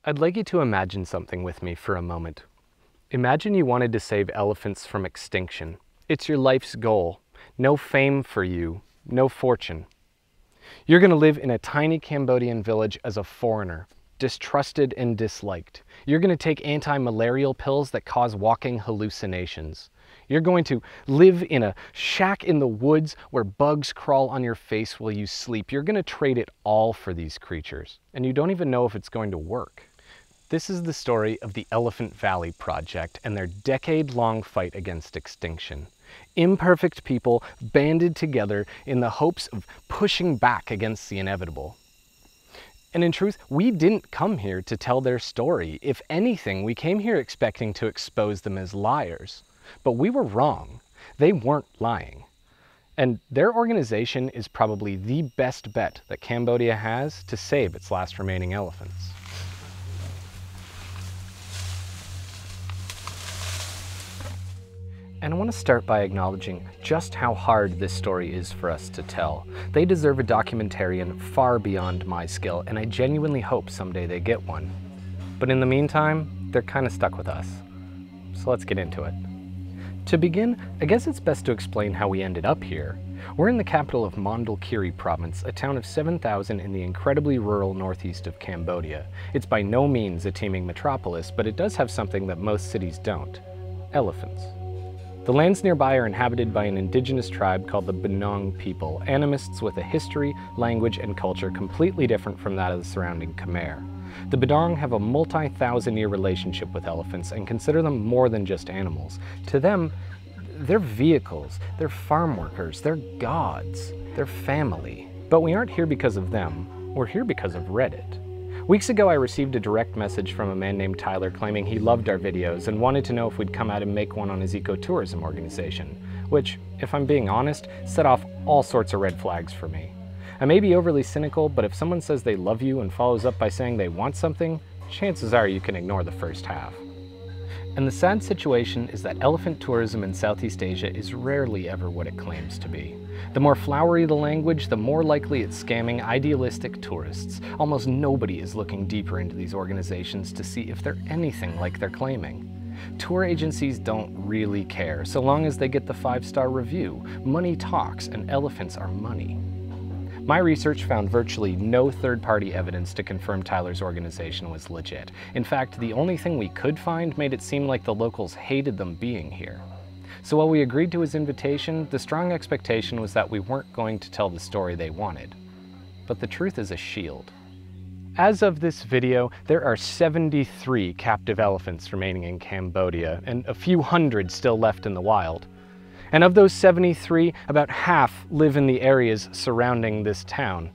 I'd like you to imagine something with me for a moment. Imagine you wanted to save elephants from extinction. It's your life's goal. No fame for you, no fortune. You're going to live in a tiny Cambodian village as a foreigner, distrusted and disliked. You're going to take anti-malarial pills that cause walking hallucinations. You're going to live in a shack in the woods where bugs crawl on your face while you sleep. You're going to trade it all for these creatures, and you don't even know if it's going to work. This is the story of the Elephant Valley Project and their decade-long fight against extinction. Imperfect people banded together in the hopes of pushing back against the inevitable. And in truth, we didn't come here to tell their story. If anything, we came here expecting to expose them as liars. But we were wrong. They weren't lying. And their organization is probably the best bet that Cambodia has to save its last remaining elephants. And I want to start by acknowledging just how hard this story is for us to tell. They deserve a documentarian far beyond my skill, and I genuinely hope someday they get one. But in the meantime, they're kind of stuck with us. So let's get into it. To begin, I guess it's best to explain how we ended up here. We're in the capital of Mondulkiri province, a town of 7,000 in the incredibly rural northeast of Cambodia. It's by no means a teeming metropolis, but it does have something that most cities don't: elephants. The lands nearby are inhabited by an indigenous tribe called the Benong people, animists with a history, language, and culture completely different from that of the surrounding Khmer. The Benong have a multi-thousand-year relationship with elephants and consider them more than just animals. To them, they're vehicles, they're farm workers, they're gods, they're family. But we aren't here because of them, we're here because of Reddit. Weeks ago, I received a direct message from a man named Tyler claiming he loved our videos and wanted to know if we'd come out and make one on his ecotourism organization, which, if I'm being honest, set off all sorts of red flags for me. I may be overly cynical, but if someone says they love you and follows up by saying they want something, chances are you can ignore the first half. And the sad situation is that elephant tourism in Southeast Asia is rarely ever what it claims to be. The more flowery the language, the more likely it's scamming idealistic tourists. Almost nobody is looking deeper into these organizations to see if they're anything like they're claiming. Tour agencies don't really care, so long as they get the 5-star review. Money talks, and elephants are money. My research found virtually no third-party evidence to confirm Tyler's organization was legit. In fact, the only thing we could find made it seem like the locals hated them being here. So while we agreed to his invitation, the strong expectation was that we weren't going to tell the story they wanted. But the truth is a shield. As of this video, there are 73 captive elephants remaining in Cambodia, and a few hundred still left in the wild. And of those 73, about half live in the areas surrounding this town.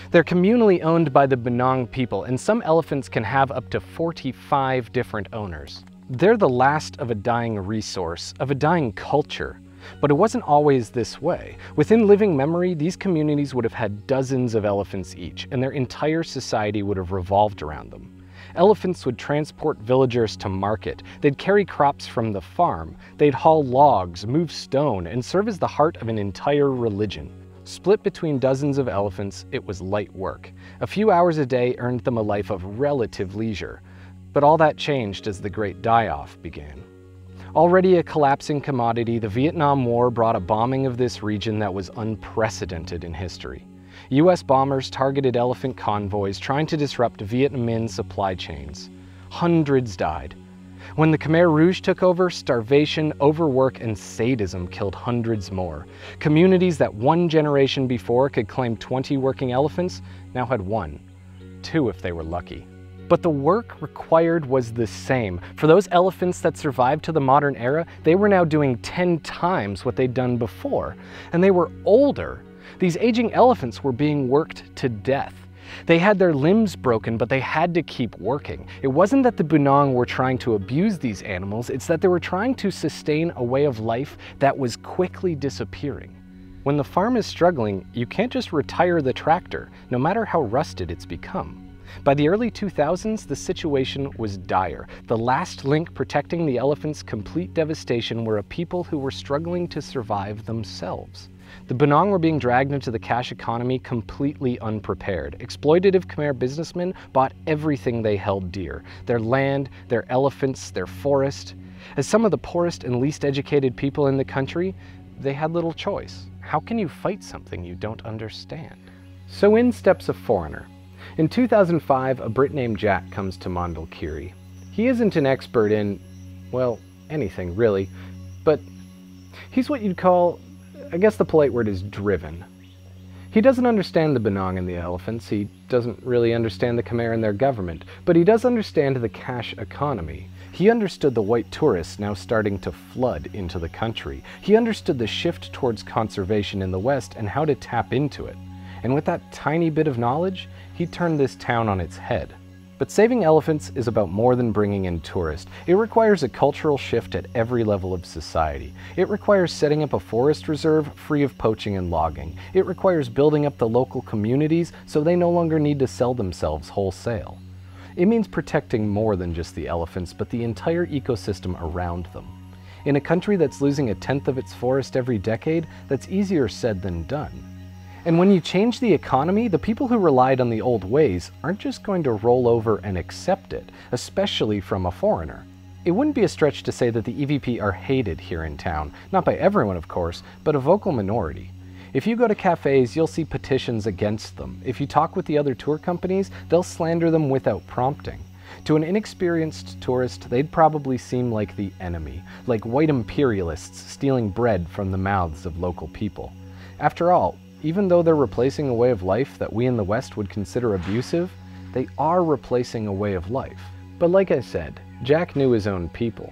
They're communally owned by the Benong people, and some elephants can have up to 45 different owners. They're the last of a dying resource, of a dying culture. But it wasn't always this way. Within living memory, these communities would have had dozens of elephants each, and their entire society would have revolved around them. Elephants would transport villagers to market, they'd carry crops from the farm, they'd haul logs, move stone, and serve as the heart of an entire religion. Split between dozens of elephants, it was light work. A few hours a day earned them a life of relative leisure. But all that changed as the Great Die-Off began. Already a collapsing commodity, the Vietnam War brought a bombing of this region that was unprecedented in history. US bombers targeted elephant convoys trying to disrupt Viet Minh supply chains. Hundreds died. When the Khmer Rouge took over, starvation, overwork, and sadism killed hundreds more. Communities that one generation before could claim 20 working elephants now had 1, 2 if they were lucky. But the work required was the same. For those elephants that survived to the modern era, they were now doing 10 times what they'd done before. And they were older. These aging elephants were being worked to death. They had their limbs broken, but they had to keep working. It wasn't that the Benong were trying to abuse these animals, it's that they were trying to sustain a way of life that was quickly disappearing. When the farm is struggling, you can't just retire the tractor, no matter how rusted it's become. By the early 2000s, the situation was dire. The last link protecting the elephants' complete devastation were a people who were struggling to survive themselves. The Benong were being dragged into the cash economy completely unprepared. Exploitative Khmer businessmen bought everything they held dear: their land, their elephants, their forest. As some of the poorest and least educated people in the country, they had little choice. How can you fight something you don't understand? So in steps a foreigner. In 2005, a Brit named Jack comes to Mondulkiri. He isn't an expert in, well, anything really, but he's what you'd call, I guess the polite word is driven. He doesn't understand the Benong and the elephants, he doesn't really understand the Khmer and their government, but he does understand the cash economy. He understood the white tourists now starting to flood into the country. He understood the shift towards conservation in the West and how to tap into it. And with that tiny bit of knowledge, he turned this town on its head. But saving elephants is about more than bringing in tourists. It requires a cultural shift at every level of society. It requires setting up a forest reserve free of poaching and logging. It requires building up the local communities so they no longer need to sell themselves wholesale. It means protecting more than just the elephants, but the entire ecosystem around them. In a country that's losing 1/10 of its forest every decade, that's easier said than done. And when you change the economy, the people who relied on the old ways aren't just going to roll over and accept it, especially from a foreigner. It wouldn't be a stretch to say that the EVP are hated here in town, not by everyone of course, but a vocal minority. If you go to cafes, you'll see petitions against them. If you talk with the other tour companies, they'll slander them without prompting. To an inexperienced tourist, they'd probably seem like the enemy, like white imperialists stealing bread from the mouths of local people. After all, even though they're replacing a way of life that we in the West would consider abusive, they are replacing a way of life. But like I said, Jack knew his own people.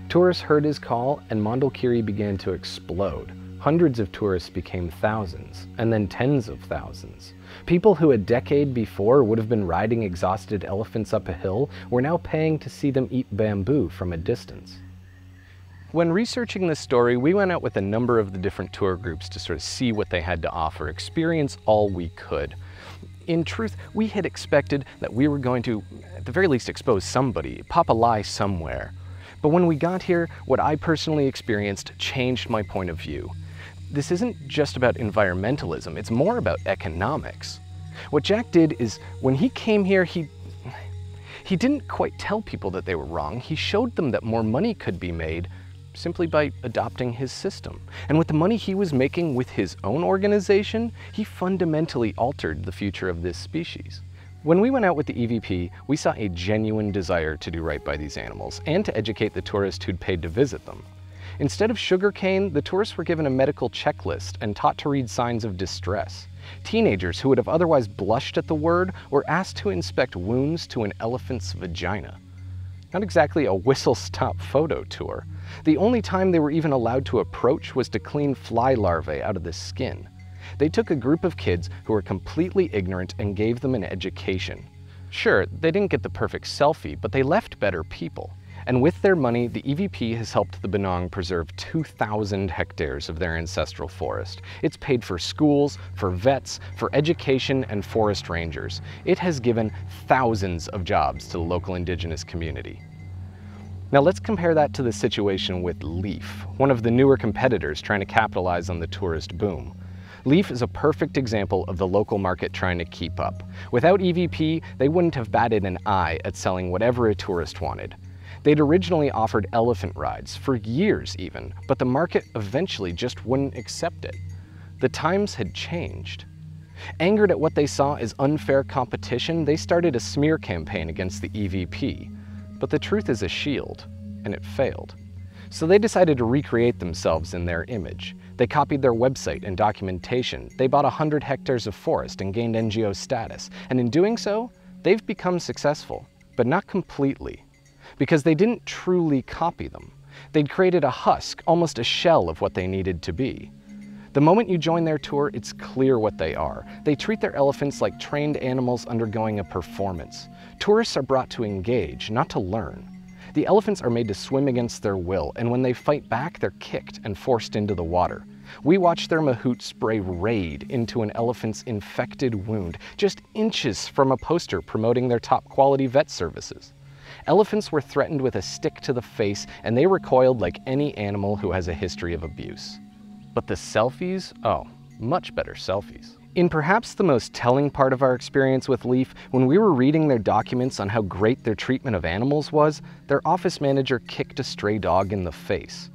Tourists heard his call and Mondulkiri began to explode. Hundreds of tourists became thousands, and then tens of thousands. People who a decade before would have been riding exhausted elephants up a hill were now paying to see them eat bamboo from a distance. When researching this story, we went out with a number of the different tour groups to sort of see what they had to offer, experience all we could. In truth, we had expected that we were going to, at the very least, expose somebody, pop a lie somewhere. But when we got here, what I personally experienced changed my point of view. This isn't just about environmentalism, it's more about economics. What Jack did is, when he came here, he didn't quite tell people that they were wrong. He showed them that more money could be made simply by adopting his system. And with the money he was making with his own organization, he fundamentally altered the future of this species. When we went out with the EVP, we saw a genuine desire to do right by these animals and to educate the tourists who'd paid to visit them. Instead of sugarcane, the tourists were given a medical checklist and taught to read signs of distress. Teenagers who would have otherwise blushed at the word were asked to inspect wounds to an elephant's vagina. Not exactly a whistle-stop photo tour. The only time they were even allowed to approach was to clean fly larvae out of the skin. They took a group of kids who were completely ignorant and gave them an education. Sure, they didn't get the perfect selfie, but they left better people. And with their money, the EVP has helped the Benong preserve 2,000 hectares of their ancestral forest. It's paid for schools, for vets, for education, and forest rangers. It has given thousands of jobs to the local indigenous community. Now let's compare that to the situation with Leaf, one of the newer competitors trying to capitalize on the tourist boom. Leaf is a perfect example of the local market trying to keep up. Without EVP, they wouldn't have batted an eye at selling whatever a tourist wanted. They'd originally offered elephant rides, for years even, but the market eventually just wouldn't accept it. The times had changed. Angered at what they saw as unfair competition, they started a smear campaign against the EVP. But the truth is a shield, and it failed. So they decided to recreate themselves in their image. They copied their website and documentation. They bought 100 hectares of forest and gained NGO status. And in doing so, they've become successful, but not completely. Because they didn't truly copy them. They'd created a husk, almost a shell of what they needed to be. The moment you join their tour, it's clear what they are. They treat their elephants like trained animals undergoing a performance. Tourists are brought to engage, not to learn. The elephants are made to swim against their will, and when they fight back, they're kicked and forced into the water. We watch their mahout spray Raid into an elephant's infected wound, just inches from a poster promoting their top quality vet services. Elephants were threatened with a stick to the face, and they recoiled like any animal who has a history of abuse. But the selfies? Oh, much better selfies. In perhaps the most telling part of our experience with Leaf, when we were reading their documents on how great their treatment of animals was, their office manager kicked a stray dog in the face.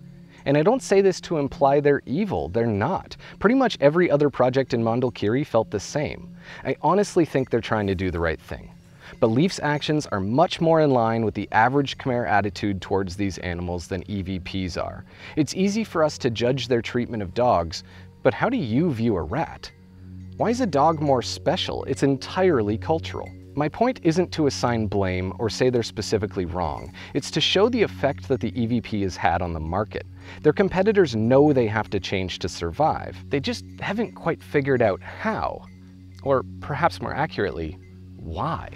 And I don't say this to imply they're evil, they're not. Pretty much every other project in Mondulkiri felt the same. I honestly think they're trying to do the right thing. But Leaf's actions are much more in line with the average Khmer attitude towards these animals than EVP's are. It's easy for us to judge their treatment of dogs, but how do you view a rat? Why is a dog more special? It's entirely cultural. My point isn't to assign blame or say they're specifically wrong. It's to show the effect that the EVP has had on the market. Their competitors know they have to change to survive. They just haven't quite figured out how. Or perhaps more accurately, why.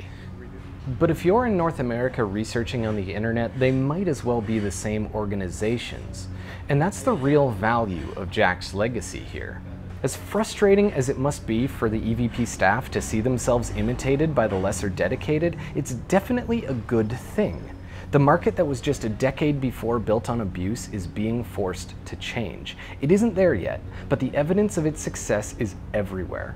But if you're in North America researching on the internet, they might as well be the same organizations. And that's the real value of Jack's legacy here. As frustrating as it must be for the EVP staff to see themselves imitated by the lesser dedicated, it's definitely a good thing. The market that was just a decade before built on abuse is being forced to change. It isn't there yet, but the evidence of its success is everywhere.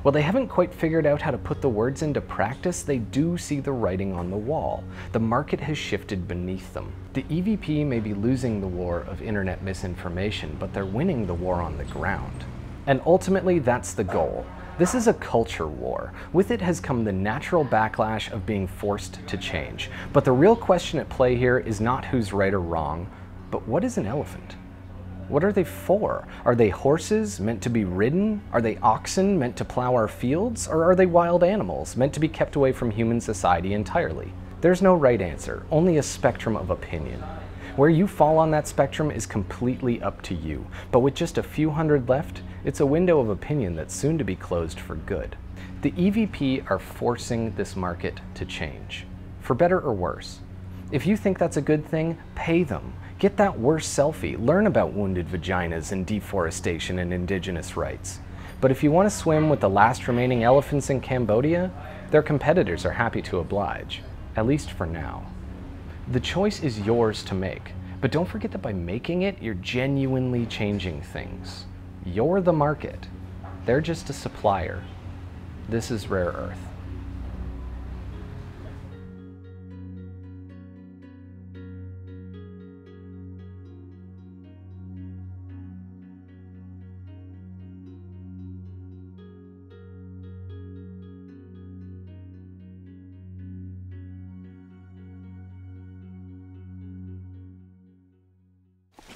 While they haven't quite figured out how to put the words into practice, they do see the writing on the wall. The market has shifted beneath them. The EVP may be losing the war of internet misinformation, but they're winning the war on the ground. And ultimately, that's the goal. This is a culture war. With it has come the natural backlash of being forced to change. But the real question at play here is not who's right or wrong, but what is an elephant? What are they for? Are they horses meant to be ridden? Are they oxen meant to plow our fields? Or are they wild animals meant to be kept away from human society entirely? There's no right answer, only a spectrum of opinion. Where you fall on that spectrum is completely up to you, but with just a few hundred left, it's a window of opinion that's soon to be closed for good. The EVP are forcing this market to change, for better or worse. If you think that's a good thing, pay them. Get that worse selfie, learn about wounded vaginas and deforestation and indigenous rights. But if you want to swim with the last remaining elephants in Cambodia, their competitors are happy to oblige, at least for now. The choice is yours to make, but don't forget that by making it, you're genuinely changing things. You're the market. They're just a supplier. This is Rare Earth.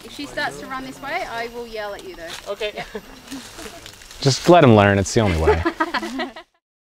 If she starts to run this way, I will yell at you though. Okay. Yep. Just let him learn, it's the only way.